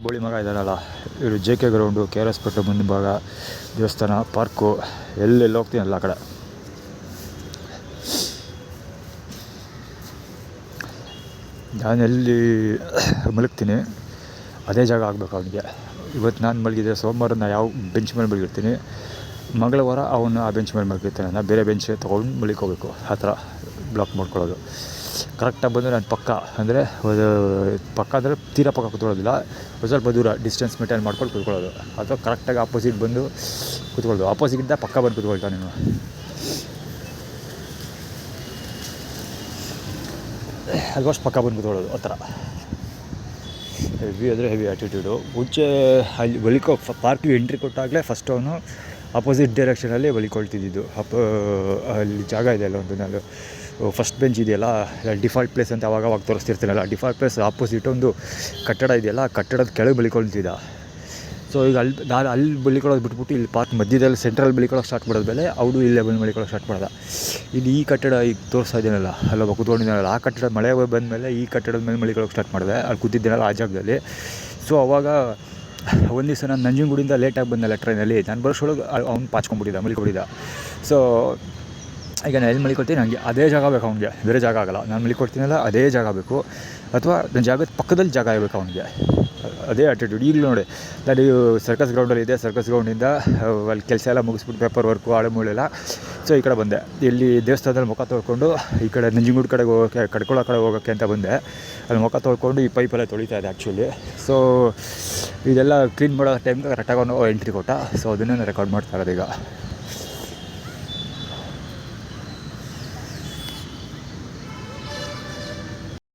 ಬೋಳಿ ಮಗ ಇದ್ದಾರಲ್ಲ ಇವರು J K ground K R S ಪೇಟೆ ಮುಂದಿನ ಭಾಗ ದೇವಸ್ಥಾನ ಪಾರ್ಕು ಎಲ್ಲೆಲ್ಲಿ ಹೋಗ್ತೀನಿ ಎಲ್ಲ ಕಡೆ. ನಾನೆಲ್ಲಿ ಮಲಗ್ತೀನಿ ಅದೇ ಜಾಗ ಆಗಬೇಕು ಅವನಿಗೆ. ಇವತ್ತು ನಾನು ಮಲಗಿದ್ದೆ, ಸೋಮವಾರ ನಾನು ಯಾವ ಬೆಂಚ್ ಮೇಲೆ ಮಲಗಿರ್ತೀನಿ, ಮಂಗಳವಾರ ಅವನು ಆ ಬೆಂಚ್ ಮೇಲೆ ಮಲಗಿರ್ತಾನೆ. ನಾನು ಬೇರೆ ಬೆಂಚ್ ತೊಗೊಂಡು ಮಲಿಕೋಬೇಕು. ಆ ಥರ ಬ್ಲಾಕ್ ಮಾಡ್ಕೊಳ್ಳೋದು. ಕರೆಕ್ಟಾಗಿ ಬಂದು ನಾನು ಪಕ್ಕ ಅಂದರೆ ಪಕ್ಕ ಅಂದರೆ ತೀರಾ ಪಕ್ಕ ಕೂತ್ಕೊಳ್ಳೋದಿಲ್ಲ, ಸ್ವಲ್ಪ ದೂರ ಡಿಸ್ಟೆನ್ಸ್ ಮೇಂಟೈನ್ ಮಾಡ್ಕೊಂಡು ಕೂತ್ಕೊಳ್ಳೋದು. ಅಥವಾ ಕರೆಕ್ಟಾಗಿ ಆಪೋಸಿಟ್ ಬಂದು ಕೂತ್ಕೊಳ್ಳೋದು. ಆಪೋಸಿಟಿಂದ ಪಕ್ಕ ಬಂದು ಕೂತ್ಕೊಳ್ತಾನೆ ನೀನು. ಆಲ್ಮೋಸ್ಟ್ ಪಕ್ಕ ಬಂದು ಕೂತ್ಕೊಳ್ಳೋದು ಆ ಥರ. ಹೆವಿ ಅಂದರೆ ಹೆವಿ ಆ್ಯಟಿಟ್ಯೂಡು. ಮುಂಚೆ ಅಲ್ಲಿ ಪಾರ್ಕಿಗೆ ಎಂಟ್ರಿ ಕೊಟ್ಟಾಗಲೇ ಫಸ್ಟ್ ಅವನು ಅಪೋಸಿಟ್ ಡೈರೆಕ್ಷನಲ್ಲಿ ಬಲಿಕೊಳ್ತಿದ್ದು. ಅಲ್ಲಿ ಜಾಗ ಇದೆಯಲ್ಲ ಒಂದು, ನಾನು ಫಸ್ಟ್ ಬೆಂಚ್ ಇದೆಯಲ್ಲ, ಡಿಫಾಲ್ಟ್ ಪ್ಲೇಸ್ ಅಂತ ಅವಾಗ ತೋರಿಸ್ತಿರ್ತೀನಲ್ಲ, ಡಿಫಾಲ್ಟ್ ಪ್ಲೇಸ್ ಆಪೋಸಿಟ್ ಒಂದು ಕಟ್ಟಡ ಇದೆಯಲ್ಲ, ಆ ಕಟ್ಟಡದ ಕೆಳಗೆ ಬಲಿಕೊಳ್ತಿದ್ದ. ಸೊ ಈಗ ನಾನು ಅಲ್ಲಿ ಬಲಿಕೊಳ್ಳೋದು ಬಿಟ್ಬಿಟ್ಟು ಇಲ್ಲಿ ಪಾರ್ಕ್ ಮಧ್ಯದಲ್ಲಿ ಸೆಂಟ್ರಲ್ಲಿ ಬಲಿಕೊಳ್ಳೋಕೆ ಸ್ಟಾರ್ಟ್ ಮಾಡೋದ್ಮೇಲೆ ಅವನು ಇಲ್ಲೇ ಬಂದು ಬಲಿಕೊಳ್ಳೋಕೆ ಸ್ಟಾರ್ಟ್ ಮಾಡ್ದ. ಇಲ್ಲಿ ಈ ಕಟ್ಟಡ ಈಗ ತೋರಿಸ್ತಾ ಇದ್ದೀನಲ್ಲ, ಅಲ್ಲೊಬ್ಬ ಕೂತ್ಕೊಂಡಿದ್ದಾನಲ್ಲ, ಆ ಕಟ್ಟಡ ಮಳೆ ಬಂದಮೇಲೆ ಈ ಕಟ್ಟಡದ ಮೇಲೆ ಬಲಿಕೊಳ್ಳೋಕೆ ಸ್ಟಾರ್ಟ್ ಮಾಡಿದೆ. ಅಲ್ಲಿ ಕೂತಿದ್ದೀನಲ್ಲ ಆ ಜಾಗದಲ್ಲಿ. ಸೊ ಅವಾಗ ಒಂದು ದಿವಸ ನಾನು ನಂಜನಗೂಡಿಂದ ಲೇಟಾಗಿ ಬಂದಲ್ಲ ಟ್ರೈನಲ್ಲಿ, ನಾನು ಬರೋಷ್ಟೊಳಗೆ ಅವ್ನು ಪಾಚ್ಕೊಂಡ್ಬಿಟ್ಟಿದ್ದ, ಮಲಿಕೊಂಡಿದ್ದ. ಸೊ ಈಗ ನಾನು ಎಲ್ಲಿ ಮಲಿಕೊಳ್ತೀನಿ ಹಂಗೆ ಅದೇ ಜಾಗ ಬೇಕು ಅವ್ನಿಗೆ, ಬೇರೆ ಜಾಗ ಆಗೋಲ್ಲ. ನಾನು ಮಲಿಕೊಡ್ತೀನಲ್ಲ ಅದೇ ಜಾಗ ಬೇಕು, ಅಥವಾ ನನ್ನ ಜಾಗದ ಪಕ್ಕದಲ್ಲಿ ಜಾಗ ಇರಬೇಕು ಅವನಿಗೆ. ಅದೇ ಆ್ಯಟಿಟ್ಯೂಡ್. ಈಗಲೂ ನೋಡಿ, ನಾನು ಸರ್ಕಸ್ ಗ್ರೌಂಡಲ್ಲಿ ಇದೆ, ಸರ್ಕಸ್ ಗ್ರೌಂಡಿಂದ ಅಲ್ಲಿ ಕೆಲಸ ಎಲ್ಲ ಮುಗಿಸ್ಬಿಟ್ಟು ಪೇಪರ್ ವರ್ಕು ಆಳು ಮೂಳೆಲ್ಲ. ಸೊ ಈ ಕಡೆ ಬಂದೆ, ಇಲ್ಲಿ ದೇವಸ್ಥಾನದಲ್ಲಿ ಮುಖ ತೊಳ್ಕೊಂಡು ಈ ಕಡೆ ನಂಜನಗೂಡು ಕಡೆಗೆ ಹೋಗೋಕ್ಕೆ, ಕಡ್ಕೊಳ್ಳೋ ಕಡೆ ಹೋಗೋಕ್ಕೆ ಅಂತ ಬಂದೆ. ಅಲ್ಲಿ ಮುಖ ತೊಳ್ಕೊಂಡು ಈ ಪೈಪೆಲ್ಲ ತೊಳಿತಾ ಇದೆ ಆ್ಯಕ್ಚುಲಿ. ಸೊ ಇದೆಲ್ಲ ಕ್ಲೀನ್ ಮಾಡೋ ಟೈಮ್ಗೆ ಕರೆಕ್ಟಾಗಿ ಅವನು ಎಂಟ್ರಿ ಕೊಟ್ಟ. ಸೊ ಅದನ್ನೇ ರೆಕಾರ್ಡ್ ಮಾಡ್ತಾ ಇರೋದು ಈಗ.